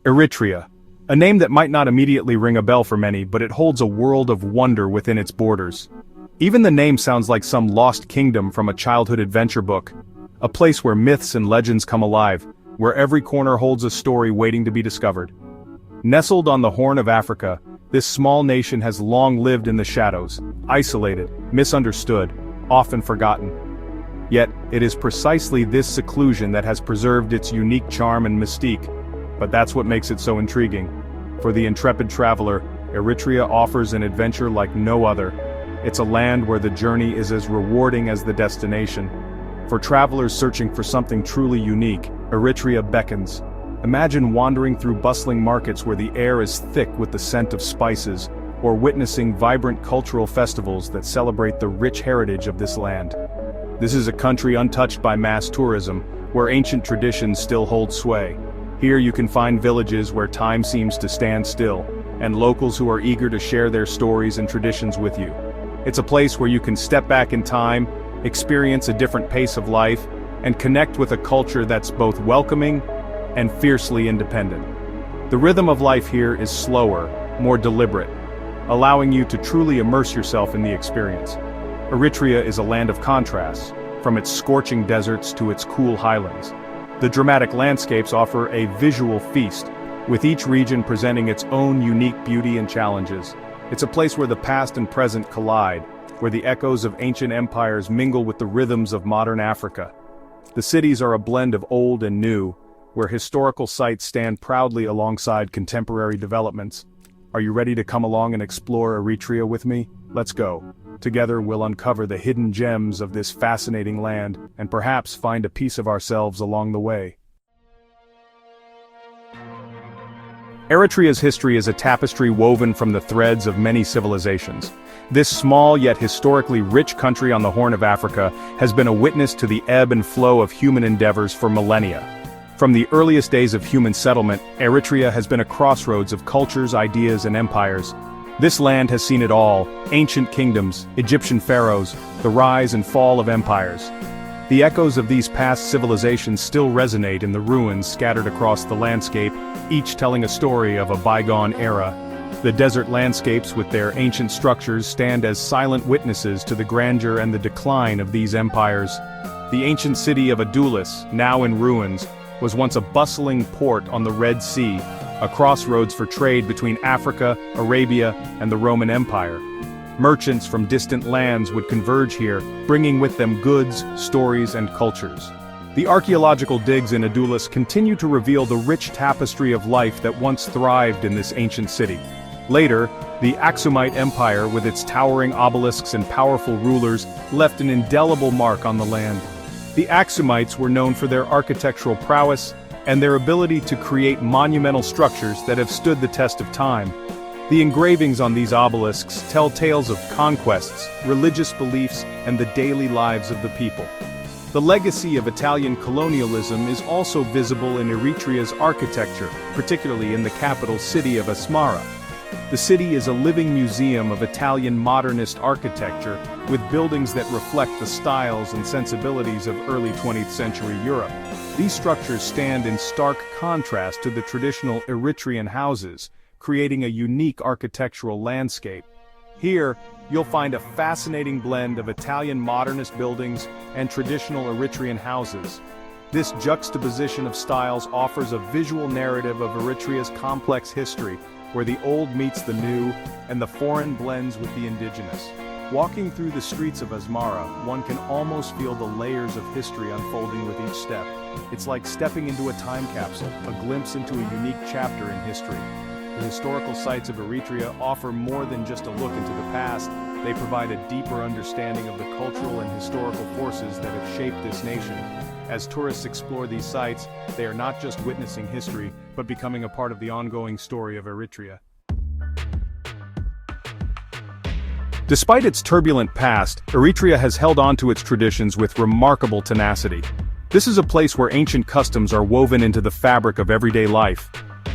Eritrea. A name that might not immediately ring a bell for many, but it holds a world of wonder within its borders. Even the name sounds like some lost kingdom from a childhood adventure book. A place where myths and legends come alive, where every corner holds a story waiting to be discovered. Nestled on the Horn of Africa, this small nation has long lived in the shadows, isolated, misunderstood, often forgotten. Yet, it is precisely this seclusion that has preserved its unique charm and mystique. But that's what makes it so intriguing. For the intrepid traveler, Eritrea offers an adventure like no other. It's a land where the journey is as rewarding as the destination. For travelers searching for something truly unique, Eritrea beckons. Imagine wandering through bustling markets where the air is thick with the scent of spices, or witnessing vibrant cultural festivals that celebrate the rich heritage of this land. This is a country untouched by mass tourism, where ancient traditions still hold sway. Here you can find villages where time seems to stand still, and locals who are eager to share their stories and traditions with you. It's a place where you can step back in time, experience a different pace of life, and connect with a culture that's both welcoming and fiercely independent. The rhythm of life here is slower, more deliberate, allowing you to truly immerse yourself in the experience. Eritrea is a land of contrasts, from its scorching deserts to its cool highlands. The dramatic landscapes offer a visual feast, with each region presenting its own unique beauty and challenges. It's a place where the past and present collide, where the echoes of ancient empires mingle with the rhythms of modern Africa. The cities are a blend of old and new, where historical sites stand proudly alongside contemporary developments. Are you ready to come along and explore Eritrea with me? Let's go. Together we'll uncover the hidden gems of this fascinating land, and perhaps find a piece of ourselves along the way. Eritrea's history is a tapestry woven from the threads of many civilizations. This small yet historically rich country on the Horn of Africa has been a witness to the ebb and flow of human endeavors for millennia. From the earliest days of human settlement, Eritrea has been a crossroads of cultures, ideas, and empires. This land has seen it all: ancient kingdoms, Egyptian pharaohs, the rise and fall of empires. The echoes of these past civilizations still resonate in the ruins scattered across the landscape, each telling a story of a bygone era. The desert landscapes with their ancient structures stand as silent witnesses to the grandeur and the decline of these empires. The ancient city of Adulis, now in ruins, was once a bustling port on the Red Sea, a crossroads for trade between Africa, Arabia, and the Roman Empire. Merchants from distant lands would converge here, bringing with them goods, stories, and cultures. The archaeological digs in Adulis continue to reveal the rich tapestry of life that once thrived in this ancient city. Later, the Aksumite Empire, with its towering obelisks and powerful rulers, left an indelible mark on the land. The Aksumites were known for their architectural prowess and their ability to create monumental structures that have stood the test of time. The engravings on these obelisks tell tales of conquests, religious beliefs, and the daily lives of the people. The legacy of Italian colonialism is also visible in Eritrea's architecture, particularly in the capital city of Asmara. The city is a living museum of Italian modernist architecture, with buildings that reflect the styles and sensibilities of early 20th century Europe. These structures stand in stark contrast to the traditional Eritrean houses, creating a unique architectural landscape. Here, you'll find a fascinating blend of Italian modernist buildings and traditional Eritrean houses. This juxtaposition of styles offers a visual narrative of Eritrea's complex history, where the old meets the new, and the foreign blends with the indigenous. Walking through the streets of Asmara, one can almost feel the layers of history unfolding with each step. It's like stepping into a time capsule, a glimpse into a unique chapter in history. The historical sites of Eritrea offer more than just a look into the past. They provide a deeper understanding of the cultural and historical forces that have shaped this nation. As tourists explore these sites, they are not just witnessing history, but becoming a part of the ongoing story of Eritrea. Despite its turbulent past, Eritrea has held on to its traditions with remarkable tenacity. This is a place where ancient customs are woven into the fabric of everyday life.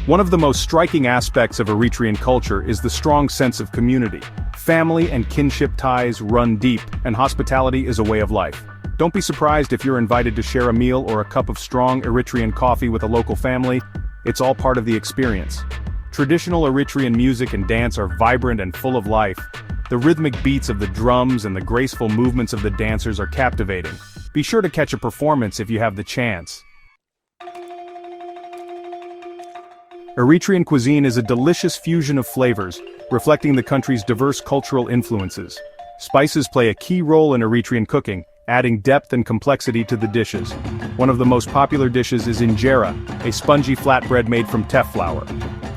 One of the most striking aspects of Eritrean culture is the strong sense of community. Family and kinship ties run deep, and hospitality is a way of life. Don't be surprised if you're invited to share a meal or a cup of strong Eritrean coffee with a local family. It's all part of the experience. Traditional Eritrean music and dance are vibrant and full of life. The rhythmic beats of the drums and the graceful movements of the dancers are captivating. Be sure to catch a performance if you have the chance. Eritrean cuisine is a delicious fusion of flavors, reflecting the country's diverse cultural influences. Spices play a key role in Eritrean cooking, adding depth and complexity to the dishes. One of the most popular dishes is injera, a spongy flatbread made from teff flour.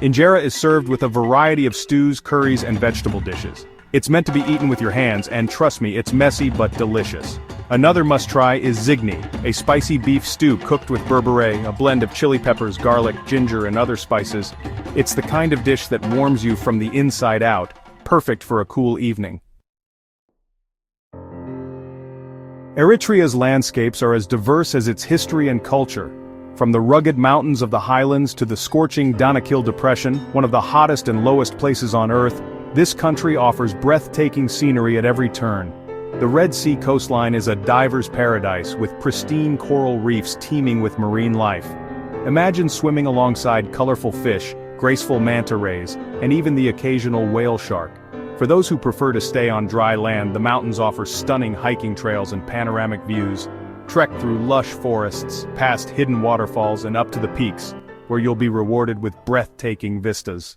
Injera is served with a variety of stews, curries, and vegetable dishes. It's meant to be eaten with your hands, and trust me, it's messy but delicious. Another must-try is zigni, a spicy beef stew cooked with berbere, a blend of chili peppers, garlic, ginger, and other spices. It's the kind of dish that warms you from the inside out, perfect for a cool evening. Eritrea's landscapes are as diverse as its history and culture. From the rugged mountains of the highlands to the scorching Danakil Depression, one of the hottest and lowest places on Earth, this country offers breathtaking scenery at every turn. The Red Sea coastline is a diver's paradise with pristine coral reefs teeming with marine life. Imagine swimming alongside colorful fish, graceful manta rays, and even the occasional whale shark. For those who prefer to stay on dry land, the mountains offer stunning hiking trails and panoramic views. Trek through lush forests, past hidden waterfalls, and up to the peaks, where you'll be rewarded with breathtaking vistas.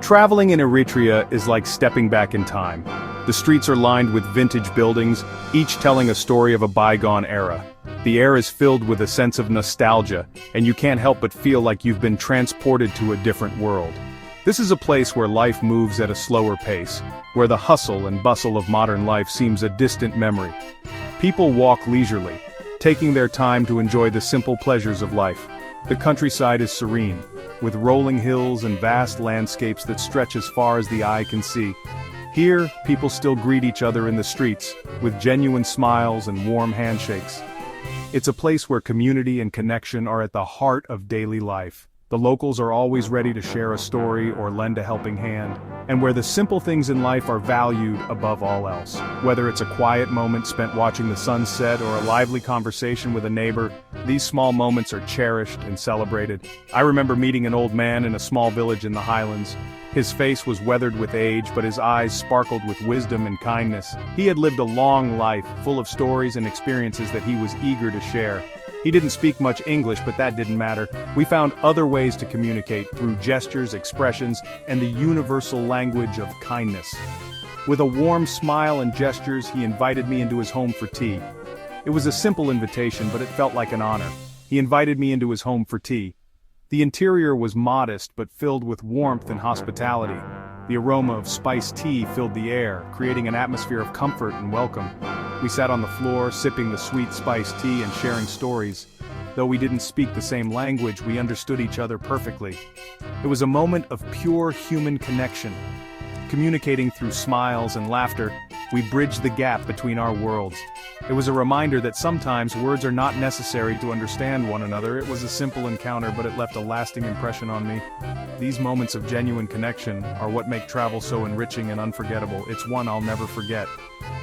Traveling in Eritrea is like stepping back in time. The streets are lined with vintage buildings, each telling a story of a bygone era. The air is filled with a sense of nostalgia, and you can't help but feel like you've been transported to a different world. This is a place where life moves at a slower pace, where the hustle and bustle of modern life seems a distant memory. People walk leisurely, taking their time to enjoy the simple pleasures of life. The countryside is serene, with rolling hills and vast landscapes that stretch as far as the eye can see. Here, people still greet each other in the streets, with genuine smiles and warm handshakes. It's a place where community and connection are at the heart of daily life. The locals are always ready to share a story or lend a helping hand, and where the simple things in life are valued above all else. Whether it's a quiet moment spent watching the sun set or a lively conversation with a neighbor, these small moments are cherished and celebrated. I remember meeting an old man in a small village in the highlands. His face was weathered with age, but his eyes sparkled with wisdom and kindness. He had lived a long life, full of stories and experiences that he was eager to share. He didn't speak much English, but that didn't matter. We found other ways to communicate through gestures, expressions, and the universal language of kindness. With a warm smile and gestures, he invited me into his home for tea. It was a simple invitation, but it felt like an honor. He invited me into his home for tea. The interior was modest, but filled with warmth and hospitality. The aroma of spiced tea filled the air, creating an atmosphere of comfort and welcome. We sat on the floor, sipping the sweet spiced tea and sharing stories. Though we didn't speak the same language, we understood each other perfectly. It was a moment of pure human connection. Communicating through smiles and laughter, we bridged the gap between our worlds. It was a reminder that sometimes words are not necessary to understand one another. It was a simple encounter, but it left a lasting impression on me. These moments of genuine connection are what make travel so enriching and unforgettable. It's one I'll never forget.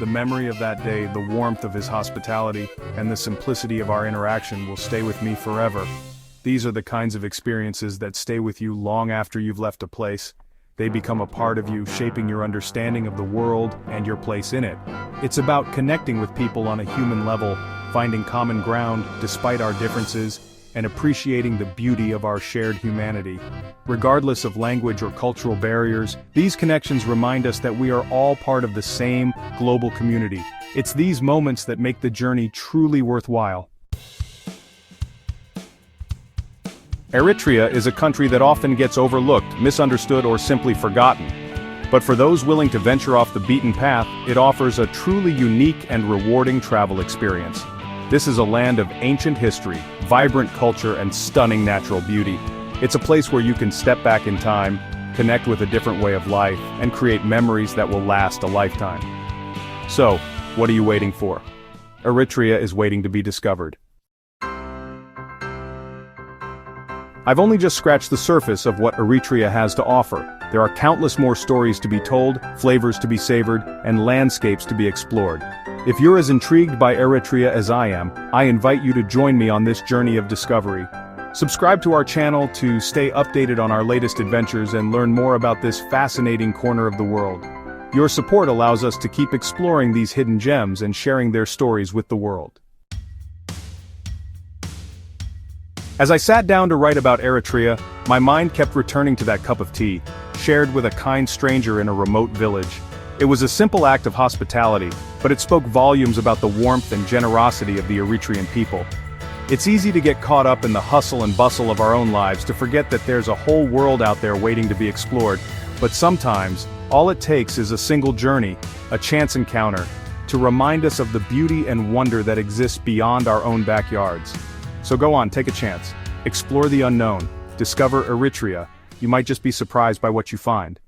The memory of that day, the warmth of his hospitality, and the simplicity of our interaction will stay with me forever. These are the kinds of experiences that stay with you long after you've left a place. They become a part of you, shaping your understanding of the world and your place in it. It's about connecting with people on a human level, finding common ground despite our differences, and appreciating the beauty of our shared humanity. Regardless of language or cultural barriers, these connections remind us that we are all part of the same global community. It's these moments that make the journey truly worthwhile. Eritrea is a country that often gets overlooked, misunderstood, or simply forgotten. But for those willing to venture off the beaten path, it offers a truly unique and rewarding travel experience. This is a land of ancient history, vibrant culture, and stunning natural beauty. It's a place where you can step back in time, connect with a different way of life, and create memories that will last a lifetime. So, what are you waiting for? Eritrea is waiting to be discovered. I've only just scratched the surface of what Eritrea has to offer. There are countless more stories to be told, flavors to be savored, and landscapes to be explored. If you're as intrigued by Eritrea as I am, I invite you to join me on this journey of discovery. Subscribe to our channel to stay updated on our latest adventures and learn more about this fascinating corner of the world. Your support allows us to keep exploring these hidden gems and sharing their stories with the world. As I sat down to write about Eritrea, my mind kept returning to that cup of tea, shared with a kind stranger in a remote village. It was a simple act of hospitality, but it spoke volumes about the warmth and generosity of the Eritrean people. It's easy to get caught up in the hustle and bustle of our own lives to forget that there's a whole world out there waiting to be explored, but sometimes, all it takes is a single journey, a chance encounter, to remind us of the beauty and wonder that exists beyond our own backyards. So go on, take a chance. Explore the unknown. Discover Eritrea. You might just be surprised by what you find.